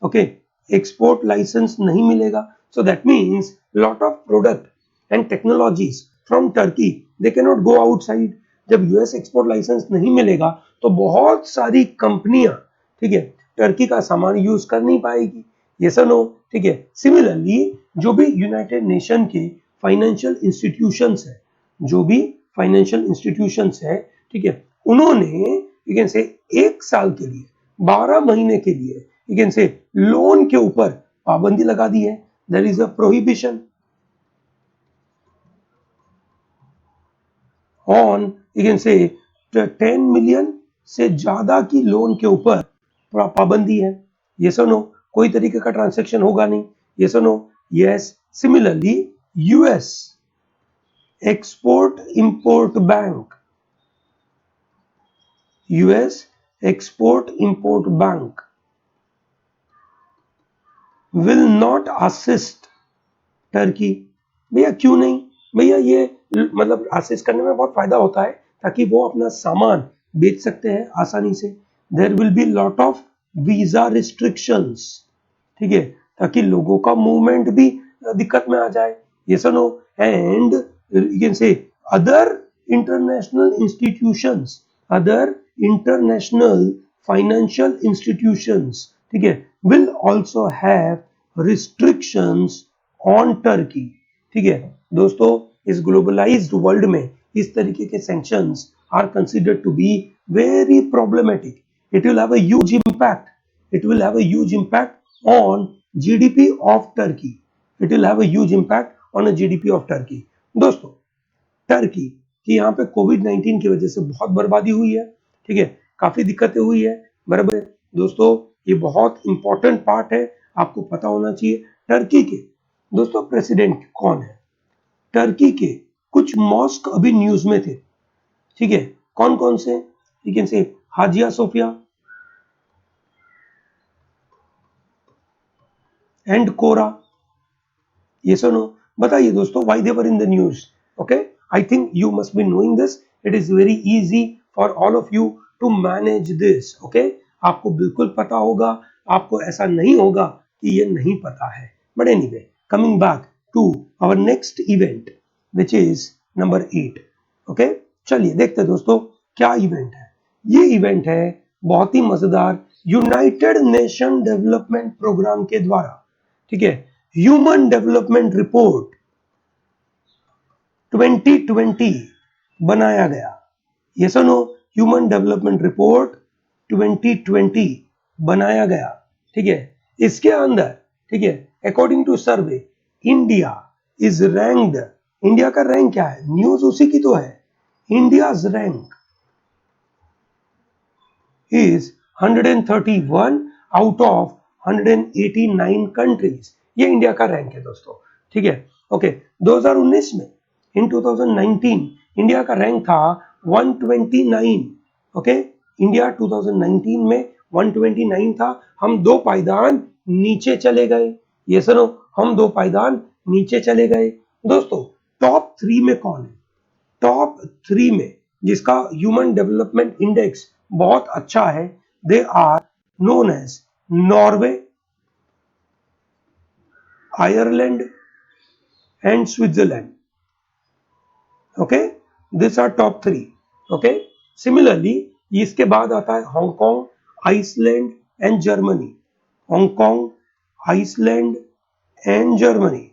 ओके, एक्सपोर्ट लाइसेंस नहीं मिलेगा. So that means lot of product and technologies from Turkey they can not go outside. जब यूएस एक्सपोर्ट लाइसेंस नहीं मिलेगा तो बहुत सारी कंपनियां, ठीक है, टर्की का सामान यूज कर नहीं पाएगी. ये सर नो. ठीक है, सिमिलरली जो भी यूनाइटेड नेशन के फाइनेंशियल इंस्टीट्यूशंस है, जो भी फाइनेंशियल इंस्टीट्यूशंस है, ठीक है, उन्होंने, यू कैन से, 1 साल के लिए, 12 महीने के लिए, यू कैन से, लोन के ऊपर पाबंदी लगा दी है. There is a prohibition on, you can say, 10 million से ज्यादा की लोन के ऊपर पाबंदी है. ये सो नो, कोई तरीके का ट्रांजैक्शन होगा नहीं. ये so no. Yes, similarly US export import bank, US export import bank will not assist Turkey. भैया क्यों नहीं, भैया ये मतलब असिस्ट करने में बहुत फायदा होता है ताकि वो अपना सामान बेच सकते हैं आसानी से. There will be lot of visa restrictions, ठीक है, ताकि लोगों का मूवमेंट भी दिक्कत में आ जाए. ये सुनो, एंड यू कैन से other international institutions, other international financial institutions, ठीक है, will also have restrictions on Turkey. ठीक है दोस्तों, इस ग्लोबलाइज्ड वर्ल्ड में इस तरीके के sanctions are considered to be very problematic. It will have a huge impact, it will have a huge impact on GDP of Turkey. It will have a huge impact on a GDP of Turkey. दोस्तों, टर्की की यहाँ पे कोविड-19 की वजह से बहुत बर्बादी हुई है। ठीक है, काफी दिक्कतें हुई है, बराबर है दोस्तों। ये बहुत इंपॉर्टेंट पार्ट है, आपको पता होना चाहिए। टर्की के दोस्तों प्रेसिडेंट कौन है? टर्की के कुछ मॉस्क अभी न्यूज में थे। ठीक है, कौन कौन से? You can say Hagia Sophia and Chora. yes or no? बताइए दोस्तों, why they were in the news? Okay, I think you must be knowing this. It is very easy for all of you to manage this. Okay, आपको बिल्कुल पता होगा, आपको ऐसा नहीं होगा कि ये नहीं पता है। But anyway, coming back to our next event, which is number 8. Okay, चलिए देखते हैं दोस्तों क्या इवेंट है। ये इवेंट है बहुत ही मजेदार, यूनाइटेड नेशन डेवलपमेंट प्रोग्राम के द्वारा, ठीक है, ह्यूमन डेवलपमेंट रिपोर्ट 2020 बनाया गया। ये सुनो, ह्यूमन डेवलपमेंट रिपोर्ट 2020 बनाया गया। ठीक है, इसके अंदर, ठीक है, according to survey, India is ranked. India का रैंक क्या है? न्यूज उसी की तो है। India's rank is 131 out of 189 countries. ये इंडिया का रैंक है दोस्तों। ठीक है, ओके। 2019 में, इन 2019 इंडिया का रैंक था 129। ओके, इंडिया 2019 में 129 था। हम 2 पायदान नीचे चले गए। ये सुनो, हम 2 पायदान नीचे चले गए। दोस्तों, टॉप 3 में कौन है? टॉप 3 में जिसका ह्यूमन डेवलपमेंट इंडेक्स बहुत अच्छा है, they are known as Norway, Ireland and Switzerland. Okay, this are top 3। Okay, similarly इसके बाद आता है Hong Kong, Iceland and Germany. Hong Kong, Iceland and Germany.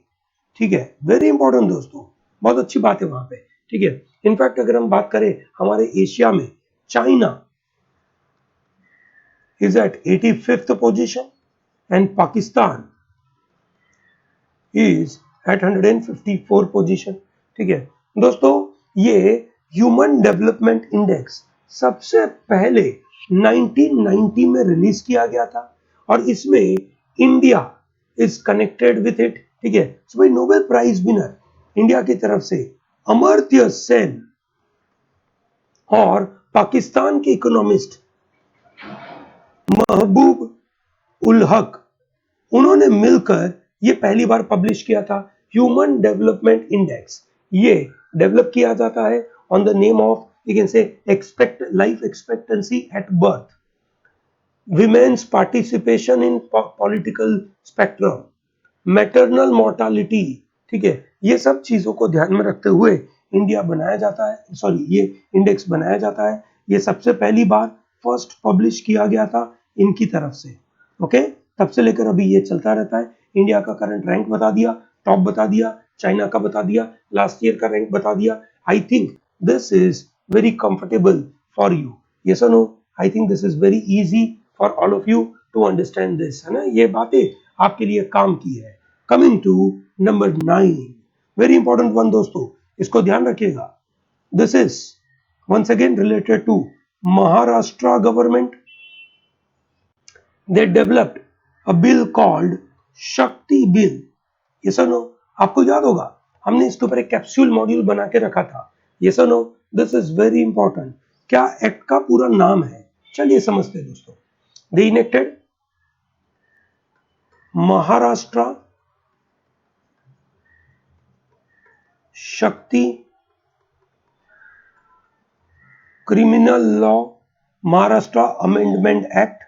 ठीक है, वेरी इंपॉर्टेंट दोस्तों, बहुत अच्छी बात है वहां पे। ठीक है, इनफैक्ट अगर हम बात करें हमारे एशिया में, China is at 85th position and Pakistan is at 154 position। ठीक है दोस्तों, ये ह्यूमन डेवलपमेंट इंडेक्स सबसे पहले 1990 में रिलीज किया गया था और इसमें India is connected with it. ठीक है, सो भाई नोबेल प्राइज विनर इंडिया की तरफ से अमर्त्य सेन और पाकिस्तान के इकोनॉमिस्ट महबूब उल हक, उन्होंने मिलकर ये पहली बार पब्लिश किया था ह्यूमन डेवलपमेंट इंडेक्स। ये डेवलप किया जाता है on the name of, you can से, life expectancy at birth, women's participation in political spectrum, maternal mortality. ठीक है, ये सब चीजों को ध्यान में रखते हुए इंडिया बनाया जाता है, सॉरी, ये इंडेक्स बनाया जाता है। ये सबसे पहली बार फर्स्ट पब्लिश किया गया था इनकी तरफ से। ओके, तब से लेकर अभी ये चलता रहता है। इंडिया का करंट रैंक बता दिया, टॉप बता दिया, चाइना का बता दिया, लास्ट ईयर का रैंक बता दिया। I think this is very comfortable for you. Yes और no? I think this is very easy for all of you to understand this, है ना? ये बातें आपके लिए काम की है। Coming to number 9, very important one दोस्तों, इसको ध्यान रखिएगा। This is once again related to Maharashtra government. They developed a bill called Shakti Bill. Yes or no? आपको याद होगा, हमने इसके ऊपर एक कैप्सूल मॉड्यूल बना के रखा था। Yes or no? This is very important. क्या एक्ट का पूरा नाम है? चलिए समझते हैं दोस्तों। They enacted Maharashtra Shakti Criminal Law Maharashtra Amendment Act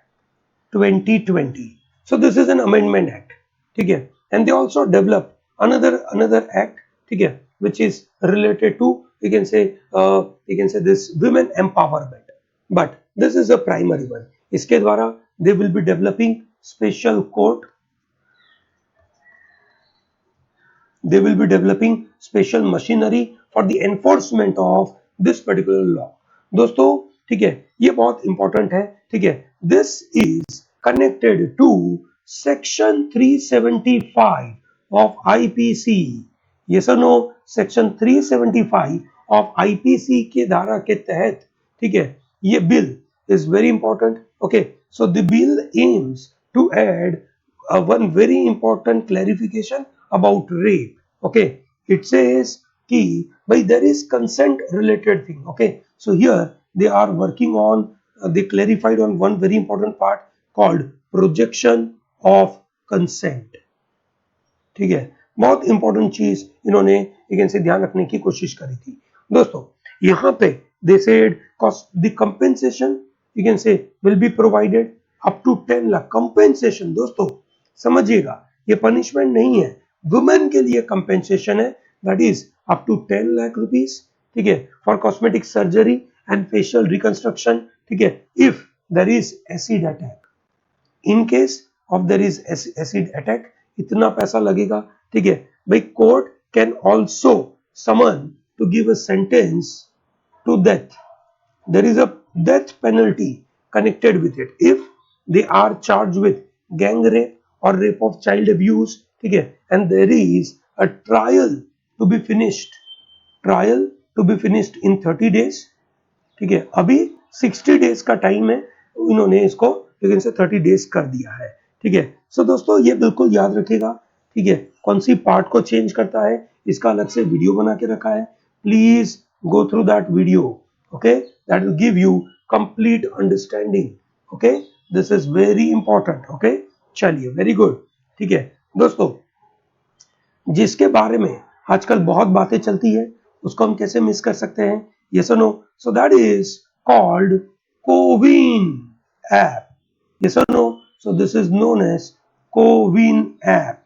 2020. So this is an amendment act. ठीक है, and they also developed another act, ठीक है, which is related to, you can say this women empowerment, but this is a primary one. इसके द्वारा they will be developing special court they will be developing special machinery for the enforcement of this particular law. दोस्तों ठीक है, ये बहुत इंपॉर्टेंट है, ठीक है. This is connected to section 375 of IPC. Yes or no? Section 375 of IPC के धारा के तहत, ठीक है, ये bill is very important. Okay, so the bill aims to add one very important clarification about rape. Okay, it says कि भाई there is consent related thing. Okay, so here they are working on they clarified on one very important part called projection of consent. ठीक है, बहुत इंपॉर्टेंट चीज इन्होंने एक से ध्यान रखने की कोशिश करी थी. दोस्तों यहाँ पे they said the compensation you can say will be provided up to 10 lakh. Compensation दोस्तों समझिएगा, ये पनिशमेंट नहीं है, वुमेन के लिए कंपेंसेशन है, that is up to 10 lakh rupees. ठीक है, for cosmetic surgery and facial reconstruction. ठीक है, if there is acid attack, in case of there is acid attack इतना पैसा लगेगा. ठीक है भाई, court can also summon to give a sentence to death. There is a death penalty connected with it if they are charged with gang rape or rape of child abuse. ठीक है, and there is a trial to be finished in 30 days. ठीक है, अभी 60 डेज का टाइम है, इन्होंने इसको लेकिन से 30 डेज कर दिया है. ठीक है, सो दोस्तों ये बिल्कुल याद रखिएगा. ठीक है, कौन सी पार्ट को चेंज करता है, इसका अलग से वीडियो बना के रखा है. Please go through that video. Okay, that will give you complete understanding. Okay, this is very important. Okay, चलिए, वेरी गुड. ठीक है दोस्तों, जिसके बारे में आजकल बहुत बातें चलती है उसको हम कैसे मिस कर सकते हैं? Yes or no? So that is called CoWIN app. Yes or no? So this is known as CoWIN app.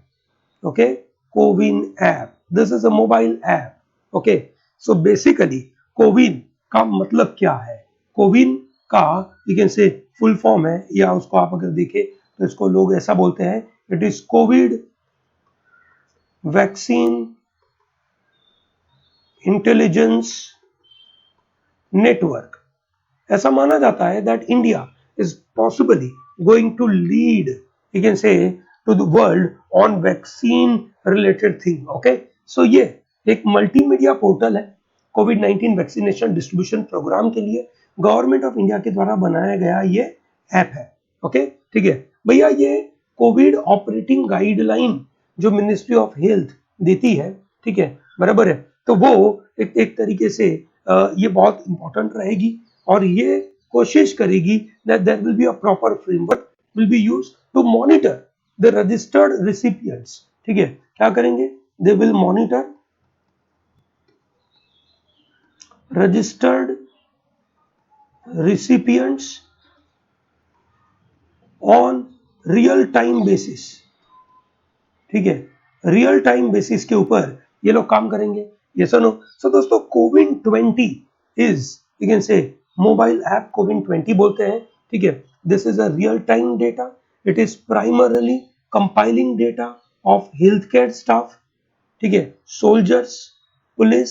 Okay, CoWIN app. This is a mobile app. Okay, so basically CoWIN का मतलब क्या है? CoWIN का you can say full form है, या उसको आप अगर देखें तो इसको लोग ऐसा बोलते हैं, it is COVID vaccine intelligence network. ऐसा माना जाता है that India is possibly going to lead, you can say, to the world on vaccine related thing. Okay, so ये एक मल्टीमीडिया पोर्टल है कोविड-19 वैक्सीनेशन डिस्ट्रीब्यूशन प्रोग्राम के लिए गवर्नमेंट ऑफ इंडिया के द्वारा बनाया गया ये ऐप है. ओके, ठीक है भैया, ये कोविड ऑपरेटिंग गाइडलाइन जो मिनिस्ट्री ऑफ हेल्थ देती है, ठीक है, बराबर है, तो वो एक तरीके से ये बहुत इंपॉर्टेंट रहेगी और ये कोशिश करेगी that there will be a proper framework will be used to monitor the registered recipients. ठीक है, क्या करेंगे? They will monitor registered recipients on real time basis. ठीक है, रियल टाइम बेसिस के ऊपर ये लोग काम करेंगे. ये सुनो, सो दोस्तों CoWIN 20 is, you can say, mobile app CoWIN 20 बोलते हैं. ठीक है, this is a real time data. It is primarily compiling data of health care staff. ठीक है, soldiers, police,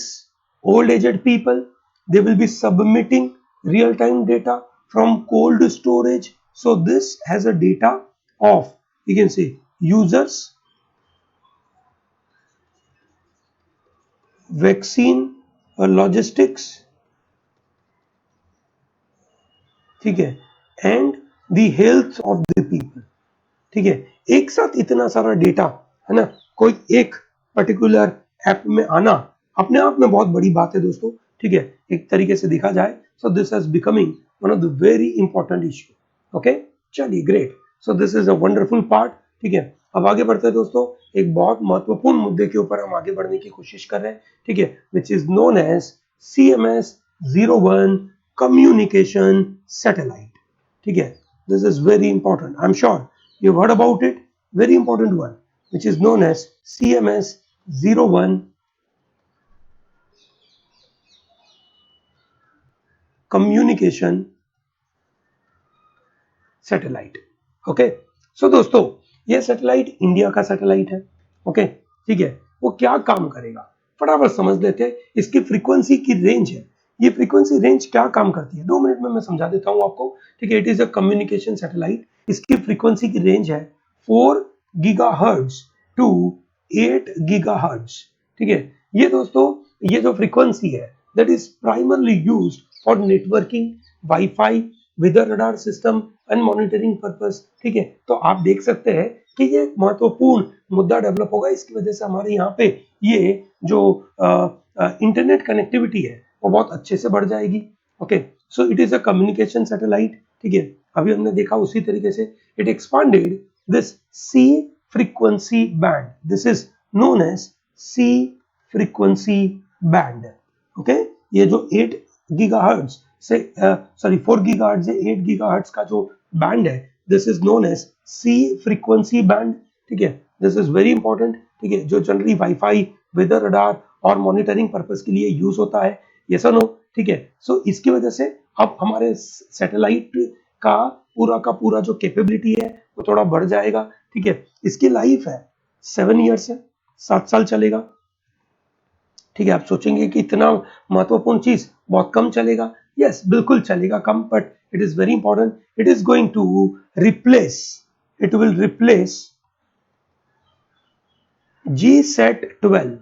old aged people, they will be submitting real time data from cold storage. So this has a data of, you can say, users, vaccine और लॉजिस्टिक्स. ठीक है, and the health of the people. ठीक है, एक साथ इतना सारा डेटा है ना, कोई एक पर्टिकुलर ऐप में आना अपने आप में बहुत बड़ी बात है दोस्तों. ठीक है, एक तरीके से देखा जाए, so this is becoming one of the very important issue. Okay, चलिए, great. So this is a wonderful part. ठीक है, अब आगे बढ़ते हैं दोस्तों, एक बहुत महत्वपूर्ण मुद्दे के ऊपर हम आगे बढ़ने की कोशिश कर रहे हैं. ठीक है, which is known as CMS-01 communication satellite. ठीक है, this is very important. I am sure you've heard about it. Very important one, which is known as CMS-01 communication satellite. Okay, so दोस्तों ये सैटेलाइट इंडिया का सैटेलाइट है. ओके, ठीक है, वो क्या काम करेगा, फटाफट समझ लेते हैं। इसकी फ्रीक्वेंसी की रेंज है, ये फ्रीक्वेंसी रेंज क्या काम करती है 2 मिनट में मैं समझा देता हूं आपको, ठीक है। It is a communication satellite. इसकी फ्रीक्वेंसी की रेंज है 4 गीगाहर्ट्ज टू 8 गीगाहर्ट्ज, ठीक है। ये दोस्तों, ये जो फ्रीक्वेंसी है that is primarily used for networking, WiFi, weather radar system and monitoring purpose, ठीक है। तो आप देख सकते हैं कि ये एक महत्वपूर्ण मुद्दा डेवलप होगा, इसकी वजह से हमारे यहाँ पे ये जो इंटरनेट कनेक्टिविटी है वो बहुत अच्छे से बढ़ जाएगी। Okay, so it is a communication satellite, ठीक है। अभी हमने देखा उसी तरीके से it expanded this C frequency band, this is known as C frequency band. Okay, ये जो 8 गीगाहर्ट्ज से 4 गीगाहर्ट्ज से 8 गीगाहर्ट्ज का जो बैंड है, this is known as C frequency band, ठीक है। दिस इज वेरी इंपॉर्टेंट, ठीक है, जो जनरली वाईफाई, वेदर रडार और मॉनिटरिंग पर्पस के लिए यूज होता है, ये सो नो, ठीक है। सो इसकी वजह से अब हमारे सैटेलाइट का पूरा जो कैपेबिलिटी है वो थोड़ा बढ़ जाएगा, ठीक है। इसकी लाइफ है 7 ईयर्स है, 7 साल चलेगा, ठीक है। आप सोचेंगे कि इतना महत्वपूर्ण चीज बहुत कम चलेगा, यस बिल्कुल चलेगा कम, but it is very important. It is going to replace, it will replace GSAT-12।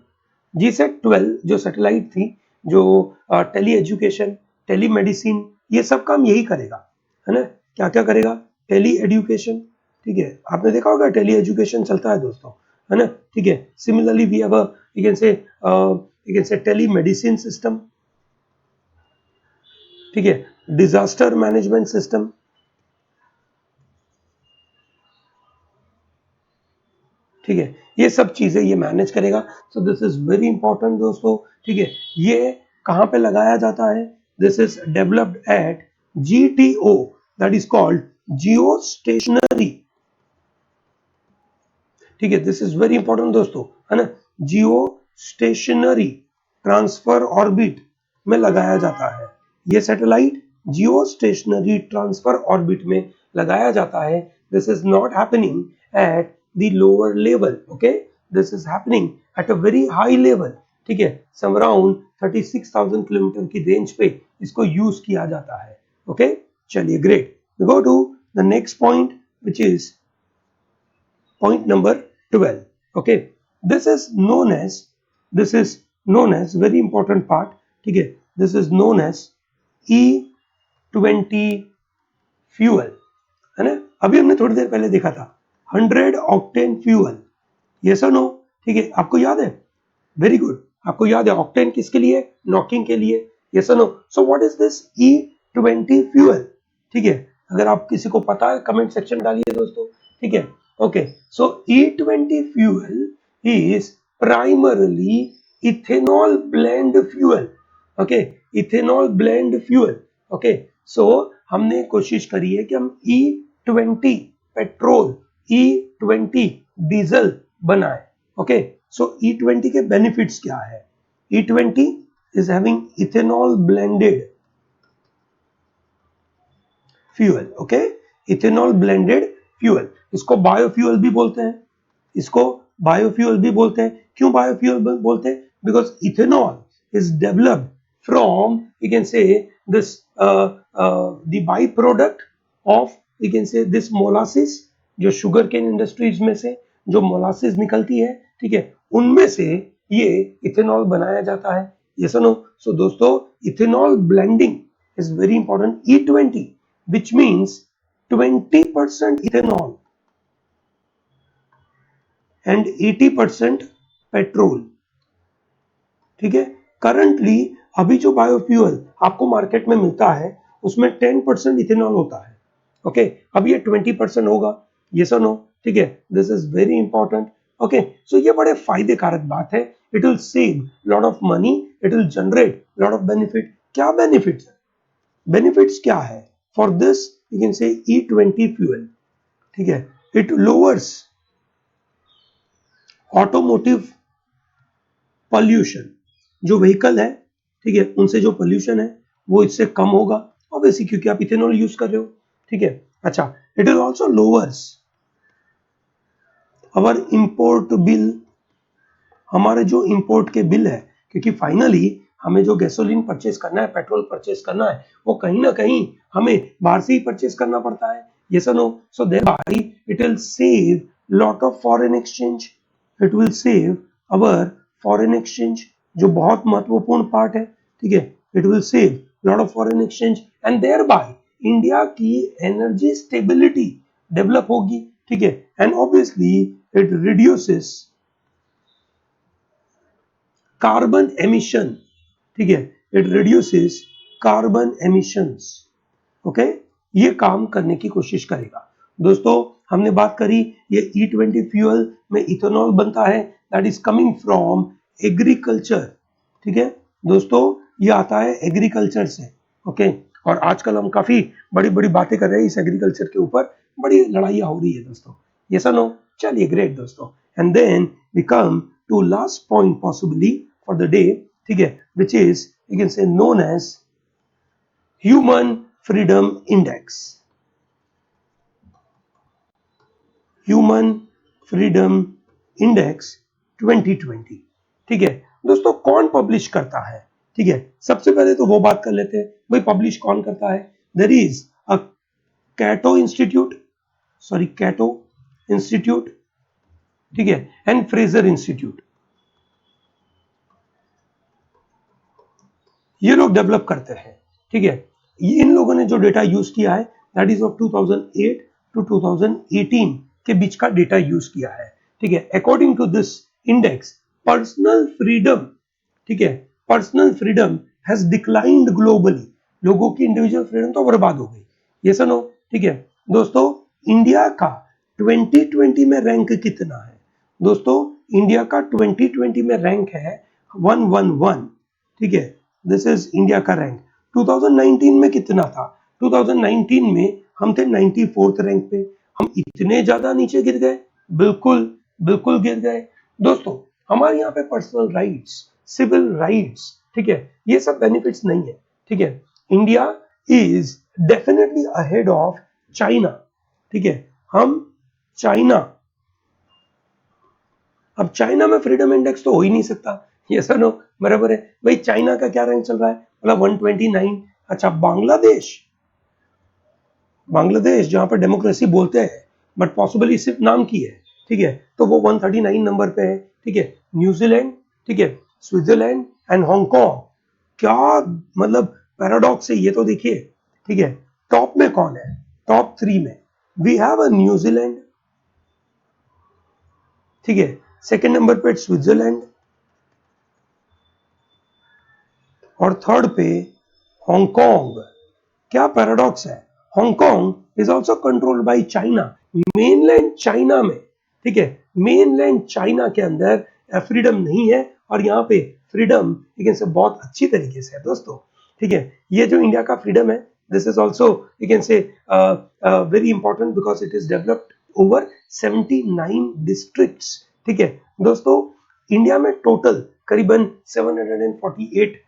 GSAT-12 जो सैटेलाइट थी, जो टेली एजुकेशन, टेली मेडिसिन, ये सब काम यही करेगा, है ना। क्या क्या करेगा, टेली एजुकेशन, ठीक है। आपने देखा होगा टेली एजुकेशन चलता है दोस्तों, है ना, ठीक है। Similarly we have you can say telemedicine system, ठीक है, डिजास्टर मैनेजमेंट सिस्टम, ठीक है। ये सब चीजें ये मैनेज करेगा। सो दिस इज वेरी इंपॉर्टेंट दोस्तों, ठीक है। ये कहां पे लगाया जाता है, this is developed eight GTO, that is called Jio stationery, ठीक है। दिस इज वेरी इंपॉर्टेंट दोस्तों, है ना। जियो स्टेशनरी ट्रांसफर ऑर्बिट में लगाया जाता है ये satellite, geostationary transfer orbit में लगाया जाता है। This is not happening at the lower level, okay, this is happening at a very high level, ठीक है। सम अराउंड 36,000 किलोमीटर की रेंज पे इसको यूज किया जाता है, ओके। चलिए great, we go to the next point which is point number 12, okay. This is known as very important part, ठीक है। this is known as E20 fuel, है ना। अभी हमने थोड़ी देर पहले देखा था 100 ऑक्टेन फ्यूअल, ये सो नो, ठीक है। आपको याद है, वेरी गुड, आपको याद है ऑक्टेन किसके लिए, नॉकिंग के लिए, ये so no. So what is this E20 fuel, ठीक है। अगर आप किसी को पता है कमेंट सेक्शन डालिए दोस्तों, ठीक है। Okay, so E20 fuel is primarily ethanol blend fuel. Okay, ethanol blend fuel. Okay, so हमने कोशिश करी है कि हम E20 पेट्रोल, E20 डीजल बनाए। ओके, सो E20 के बेनिफिट्स क्या है, E20 is having ethanol blended fuel, okay, ethanol blended fuel, इसको बायोफ्यूअल भी बोलते हैं, इसको बायोफ्यूअल भी बोलते हैं। क्यों बायोफ्यूअल बोलते हैं, because ethanol is developed from you can से this the by product of you can से दिस मोलासिस, जो शुगर केन इंडस्ट्रीज में से जो मोलासिस निकलती है, ठीक है, उनमें से ये इथेनॉल बनाया जाता है, ये सुनो। सो दोस्तों ethanol blending is very important. E20 which means 20% ethanol and 80% petrol, ठीक है। करंटली अभी जो बायोफ्यूल आपको मार्केट में मिलता है उसमें 10% इथेनॉल होता है, ओके। अब ये 20% होगा, ये सो नो, ठीक है। This is very important, okay. So ये बड़े फायदे कारक बात है, it will save lot of money, it will generate lot of benefit. क्या बेनिफिट्स है, बेनिफिट्स क्या है for this you can say E20 fuel, ठीक है। it lowers automotive pollution, जो व्हीकल है, ठीक है, उनसे जो पोल्यूशन है वो इससे कम होगा, ऑब्वियसली क्योंकि आप इथेनॉल यूज कर रहे हो, ठीक है। अच्छा, it will also lowers our import bill, हमारे जो इंपोर्ट के बिल है, क्योंकि फाइनली हमें जो गैसोलीन परचेस करना है, पेट्रोल परचेस करना है, वो कहीं ना कहीं हमें बाहर से ही परचेस करना पड़ता है। yes or no? So thereby it will save lot of foreign exchange. It will save our foreign exchange, जो बहुत महत्वपूर्ण पार्ट है, ठीक है। It will save lot of foreign exchange and thereby India की एनर्जी स्टेबिलिटी डेवलप होगी, ठीक है। And obviously it reduces carbon emission, ठीक है, it reduces carbon emissions, okay. ये काम करने की कोशिश करेगा। दोस्तों हमने बात करी ये E20 फ्यूल में इथेनॉल बनता है, that is coming from agriculture, ठीक है दोस्तों, ये आता है एग्रीकल्चर से, ओके। और आजकल हम काफी बड़ी बड़ी बातें कर रहे हैं इस एग्रीकल्चर के ऊपर, बड़ी लड़ाइयां हो रही है दोस्तों, ये सुनो। चलिए ग्रेट दोस्तों, and then we come to last point possibly for the day, ठीक है, which is you can say known as human freedom index. Human freedom index 2020, ठीक है दोस्तों। कौन पब्लिश करता है, ठीक है, सबसे पहले तो वो बात कर लेते हैं भाई पब्लिश कौन करता है। There is a Cato institute, sorry Cato institute, ठीक है, एंड फ्रेजर इंस्टीट्यूट, ये लोग डेवलप करते हैं, ठीक है। इन लोगों ने जो डेटा यूज किया है दैट इज ऑफ 2008 टू 2018 के बीच का डेटा यूज किया है, ठीक है। According to this index personal freedom, ठीक है, personal freedom has declined globally, लोगों की इंडिविजुअल फ्रीडम तो बर्बाद हो गई, ये सुनो, ठीक है दोस्तों। इंडिया का 2020 में रैंक कितना है दोस्तों, इंडिया का 2020 में रैंक है 111, ठीक है, दिस इज इंडिया का रैंक। 2019 में कितना था, 2019 में हम थे 94th रैंक पे, हम इतने ज्यादा नीचे गिर गए, बिल्कुल बिल्कुल गिर गए दोस्तों। हमारे यहाँ पे पर्सनल राइट्स, सिविल राइट्स, ठीक है, ये सब बेनिफिट्स नहीं है, ठीक है। India is definitely ahead of China, ठीक है, हम चाइना, अब चाइना में फ्रीडम इंडेक्स तो हो ही नहीं सकता, ये सर नो बराबर है भाई। चाइना का क्या रैंक चल रहा है, मतलब 129। अच्छा बांग्लादेश, बांग्लादेश जहां पर डेमोक्रेसी बोलते हैं बट पॉसिबली सिर्फ नाम की है, ठीक है, तो वो 139 नंबर पे है, ठीक है। न्यूजीलैंड, ठीक है, स्विट्जरलैंड एंड हांगकांग, क्या मतलब पैराडॉक्स है ये तो देखिए, ठीक है। टॉप में कौन है, टॉप 3 में वी हैव अ न्यूजीलैंड, ठीक है, सेकंड नंबर पे स्विट्जरलैंड और थर्ड पे हांगकांग। क्या पैराडॉक्स है, Hong Kong is also controlled by China, mainland China में, ठीक है, मेनलैंड चाइना के अंदर फ्रीडम नहीं है, और यहाँ पे फ्रीडम लेकिन से बहुत अच्छी तरीके से है दोस्तों, ठीक है। ये जो इंडिया का फ्रीडम है this is also you can से very important because it is developed over 79 districts, ठीक है दोस्तों। इंडिया में टोटल करीबन 748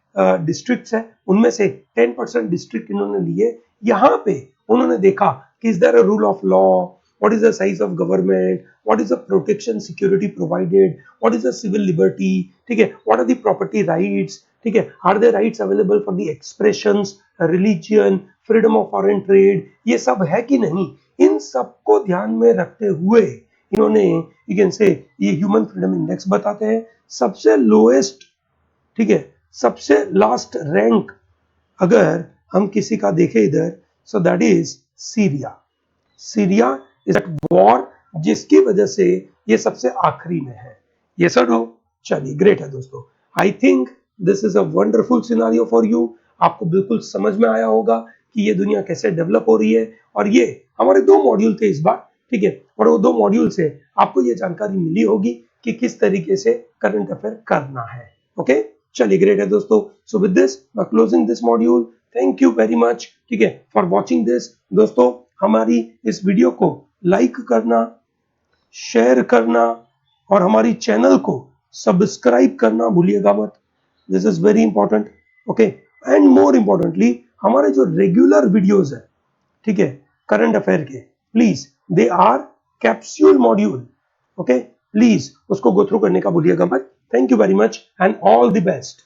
डिस्ट्रिक्ट्स है, उनमें से 10% डिस्ट्रिक्ट इन्होंने लिए। यहाँ पे उन्होंने देखा कि is there a rule of law, what is the size of government, what is the protection security provided, what is the civil liberty, ठीक है, what are the property rights, ठीक है, are there rights available for the expressions, religion, freedom of foreign trade, ये सब है कि नहीं, इन सबको ध्यान में रखते हुए इन्होंने यू कैन से ये ह्यूमन फ्रीडम इंडेक्स बताते हैं। सबसे लोएस्ट, ठीक है, सबसे लास्ट रैंक अगर हम किसी का देखें इधर, so that is Syria. Syria is at war, जिसकी वजह से ये सबसे आखिरी में है, ये सर हो। चलिए ग्रेट है दोस्तों, आई think this is a wonderful scenario for you. आपको बिल्कुल समझ में आया होगा कि ये दुनिया कैसे डेवलप हो रही है, और ये हमारे 2 मॉड्यूल थे इस बार, ठीक है, और वो 2 मॉड्यूल से आपको ये जानकारी मिली होगी कि किस तरीके से करंट अफेयर करना है, ओके। चलिए ग्रेट है दोस्तों, सो विद दिस मैं closing this module, thank you very much, ठीक है, फॉर वॉचिंग दिस। दोस्तों हमारी इस वीडियो को लाइक करना, शेयर करना और हमारी चैनल को सब्सक्राइब करना भूलिएगा मत, this is very important, okay. And more importantly हमारे जो रेगुलर वीडियोस है, ठीक है, करंट अफेयर के, please they are capsule module, okay, please उसको गो थ्रू करने का भूलिएगा मत। Thank you very much and all the best.